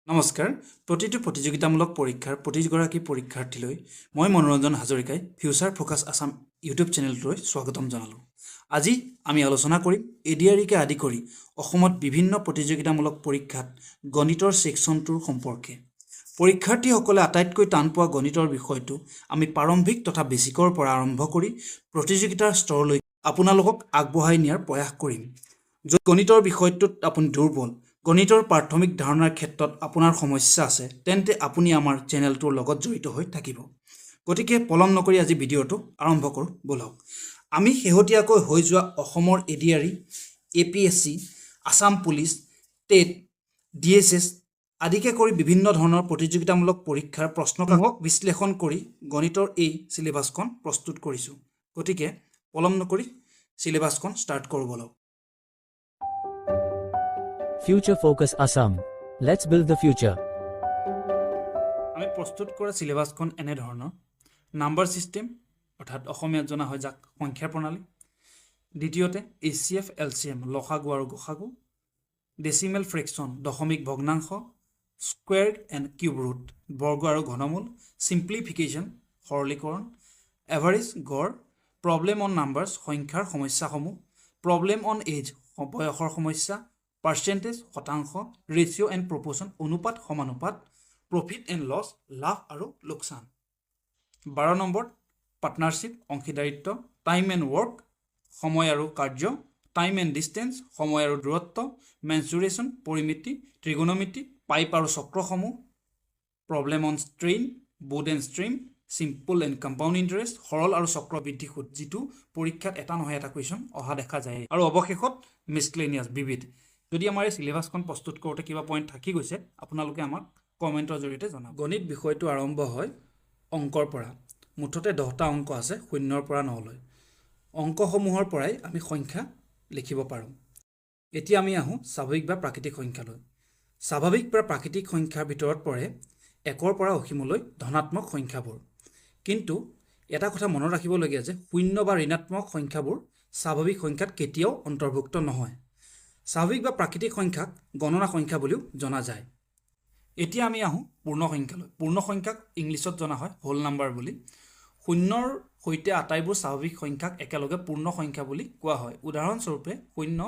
নমস্কাৰ প্ৰতিটো প্ৰতিযোগিতামূলক পৰীক্ষাৰ প্ৰতিগৰাকী পৰীক্ষাৰ্থীলৈ মই মনোৰঞ্জন হাজৰিকাই ফিউচাৰ ফোকাছ আসাম ইউটিউব চেনেলটোলৈ স্বাগতম জনালোঁ। আজি আমি আলোচনা কৰিম এডিআৰইকে আদি কৰি অসমত বিভিন্ন প্ৰতিযোগিতামূলক পৰীক্ষাত গণিতৰ ছেকশ্যনটোৰ সম্পৰ্কে। পৰীক্ষাৰ্থীসকলে আটাইতকৈ টান পোৱা গণিতৰ বিষয়টো আমি প্ৰাৰম্ভিক তথা বেছিকৰ পৰা আৰম্ভ কৰি প্ৰতিযোগিতাৰ স্তৰলৈ আপোনালোকক আগবঢ়াই নিয়াৰ প্ৰয়াস কৰিম। যদি গণিতৰ বিষয়টোত আপুনি দুৰ্বল, গণিতৰ প্ৰাথমিক ধাৰণাৰ ক্ষেত্ৰত আপোনাৰ সমস্যা আছে, তেন্তে আপুনি আমাৰ চেনেলটোৰ লগত জড়িত হৈ থাকিব। গতিকে পলম নকৰি আজি ভিডিঅ'টো আৰম্ভ কৰোঁ বলক। আমি শেহতীয়াকৈ হৈ যোৱা অসমৰ ADRE, APSC, Assam police, TET, DSS আদিকে কৰি বিভিন্ন ধৰণৰ প্ৰতিযোগিতামূলক পৰীক্ষাৰ প্ৰশ্নকাকত বিশ্লেষণ কৰি গণিতৰ এই চিলেবাছখন প্ৰস্তুত কৰিছোঁ। গতিকে পলম নকৰি চিলেবাছখন ষ্টাৰ্ট কৰোঁ বলক। Future Focus Assam. Let's build the future. আমি প্ৰস্তুত কৰা চিলেবাছখন এনেধৰণৰ: নাম্বাৰ ছিষ্টেম অৰ্থাৎ অসমীয়াত জনা হয় যাক সংখ্যাৰ প্ৰণালী, দ্বিতীয়তে HCF LCM লসাগু আৰু গসাগু, ডেচিমেল ফ্ৰেকশ্যন দশমিক ভগ্নাংশ, স্কুৱেৰ্ড এণ্ড কিউব ৰুট বৰ্গ আৰু ঘনমূল, চিম্প্লিফিকেশ্যন সৰলীকৰণ, এভাৰেজ গড়, প্ৰব্লেম অন নাম্বাৰ্ছ সংখ্যাৰ সমস্যাসমূহ, প্ৰব্লেম অন এজ বয়সৰ সমস্যা, পাৰ্চেণ্টেজ শতাংশ, ৰেচিঅ' এণ্ড প্ৰপ'ৰ্শ্যন অনুপাত সমানুপাত, প্ৰফিট এণ্ড লছ লাভ আৰু লোকচান। 12 নম্বৰ পাৰ্টনাৰশ্বিপ অংশীদাৰিত্ব, টাইম এণ্ড ৱৰ্ক সময় আৰু কাৰ্য, টাইম এণ্ড ডিষ্টেঞ্চ সময় আৰু দূৰত্ব, মেনচুৰেশ্যন পৰিমিতি, ত্ৰিগোণমিতি, পাইপ আৰু চক্ৰসমূহ, problem on strain, boat and stream, simple and compound interest সৰল আৰু চক্ৰবৃদ্ধি সুদ, যিটো পৰীক্ষাত এটা নহয় এটা কুৱেশ্যন অহা দেখা যায়। আৰু অৱশেষত মিছক্লেনিয়াছ বিবিধ। যদি আমাৰ এই চিলেবাছখন প্ৰস্তুত কৰোঁতে কিবা পইণ্ট থাকি গৈছে, আপোনালোকে আমাক কমেণ্টৰ জৰিয়তে জনাব। গণিত বিষয়টো আৰম্ভ হয় অংকৰ পৰা। মুঠতে 10টা অংক আছে 0ৰ পৰা 9লৈ। অংকসমূহৰ পৰাই আমি সংখ্যা লিখিব পাৰোঁ। এতিয়া আমি আহোঁ স্বাভাৱিক বা প্ৰাকৃতিক সংখ্যালৈ। স্বাভাৱিক বা প্ৰাকৃতিক সংখ্যাৰ ভিতৰত পৰে 1ৰ পৰা অসীমলৈ ধনাত্মক সংখ্যাবোৰ। কিন্তু এটা কথা মনত ৰাখিবলগীয়া যে 0 বা ঋণাত্মক সংখ্যাবোৰ স্বাভাৱিক সংখ্যাত কেতিয়াও অন্তৰ্ভুক্ত নহয়। স্বাভাৱিক বা প্ৰাকৃতিক সংখ্যাক গণনা সংখ্যা বুলিও জনা যায়। এতিয়া আমি আহোঁ পূৰ্ণ সংখ্যালৈ। পূৰ্ণ সংখ্যাক ইংলিছত জনা হয় হোল নাম্বাৰ বুলি। 0ৰ সৈতে আটাইবোৰ স্বাভাৱিক সংখ্যাক একেলগে পূৰ্ণ সংখ্যা বুলি কোৱা হয়। উদাহৰণস্বৰূপে 0,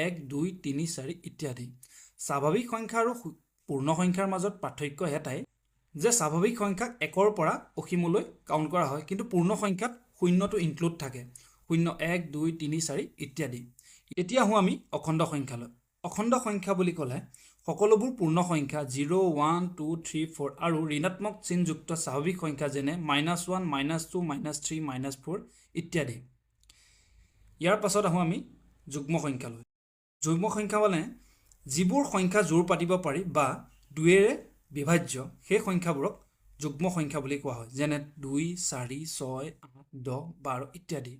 1, 2, 3, 4 ইত্যাদি। স্বাভাৱিক সংখ্যা আৰু পূৰ্ণ সংখ্যাৰ মাজত পাৰ্থক্য এটাই যে স্বাভাৱিক সংখ্যাক 1ৰ পৰা অসীমলৈ কাউণ্ট কৰা হয়, কিন্তু পূৰ্ণ সংখ্যাত 0টো ইনক্লুড থাকে। 0, 1, 2, 3, 4 ইত্যাদি। এতিয়া আহোঁ আমি অখণ্ড সংখ্যালৈ। অখণ্ড সংখ্যা বুলি ক'লে সকলোবোৰ পূৰ্ণ সংখ্যা 0, 1, 2, 3, 4 আৰু ঋণাত্মক চিনযুক্ত স্বাভাৱিক সংখ্যা যেনে -1, -2, -3, -4 ইত্যাদি। ইয়াৰ পাছত আহোঁ আমি যুগ্ম সংখ্যালৈ। যুগ্ম সংখ্যা মানে যিবোৰ সংখ্যা জোৰ পাতিব পাৰি বা 2ৰে বিভাজ্য, সেই সংখ্যাবোৰক যুগ্ম সংখ্যা বুলি কোৱা হয়, যেনে 2, 4, 6, 8, 10, 12 ইত্যাদি।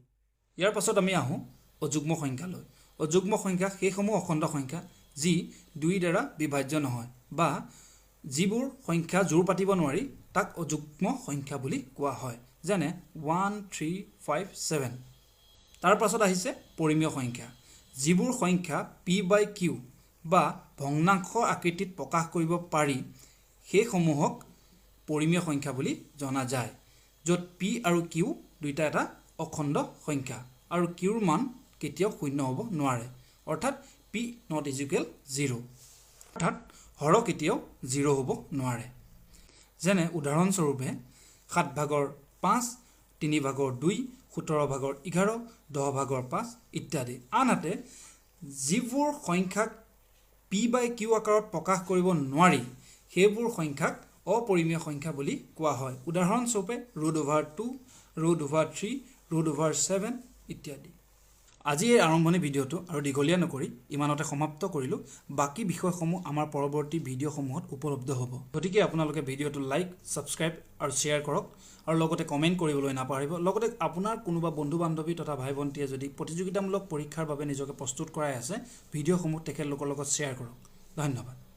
ইয়াৰ পাছত আমি আহোঁ অযুগ্ম সংখ্যালৈ। অযুগ্ম সংখ্যা সেইসমূহ অখণ্ড সংখ্যা যি 2 দ্বাৰা বিভাজ্য নহয় বা যিবোৰ সংখ্যা জোৰ পাতিব নোৱাৰি তাক অযুগ্ম সংখ্যা বুলি কোৱা হয়, যেনে 1, 3, 5, 7। তাৰ পাছত আহিছে পৰিমেয় সংখ্যা। যিবোৰ সংখ্যা p/q বা ভগ্নাংশ আকৃতিত প্ৰকাশ কৰিব পাৰি সেইসমূহক পৰিমেয় সংখ্যা বুলি জনা যায়, য'ত p আৰু q দুইটা এটা অখণ্ড সংখ্যা আৰু qৰ মান কেতিয়াও 0 হ'ব নোৱাৰে, অৰ্থাৎ p not equal 0, অৰ্থাৎ হৰ কেতিয়াও 0 হ'ব নোৱাৰে। যেনে উদাহৰণস্বৰূপে 7/5, 3/2, 17/11, 10/5 ইত্যাদি। আনহাতে যিবোৰ সংখ্যাক p/q আকাৰত প্ৰকাশ কৰিব নোৱাৰি সেইবোৰ সংখ্যাক অপৰিমেয় সংখ্যা বুলি কোৱা হয়। উদাহৰণস্বৰূপে √2, √3, √7 ইত্যাদি। আজি এই আৰম্ভণি ভিডিঅ'টো আৰু দীঘলীয়া নকৰি ইমানতে সমাপ্ত কৰিলোঁ। বাকী বিষয়সমূহ আমাৰ পৰৱৰ্তী ভিডিঅ'সমূহত উপলব্ধ হ'ব। গতিকে আপোনালোকে ভিডিঅ'টো লাইক, ছাবস্ক্ৰাইব আৰু শ্বেয়াৰ কৰক আৰু লগতে কমেণ্ট কৰিবলৈ নাপাহৰিব। লগতে আপোনাৰ কোনোবা বন্ধু বান্ধৱী তথা ভাই ভণ্টীয়ে যদি প্ৰতিযোগিতামূলক পৰীক্ষাৰ বাবে নিজকে প্ৰস্তুত কৰাই আছে, ভিডিঅ'সমূহ তেখেতলোকৰ লগত শ্বেয়াৰ কৰক। ধন্যবাদ।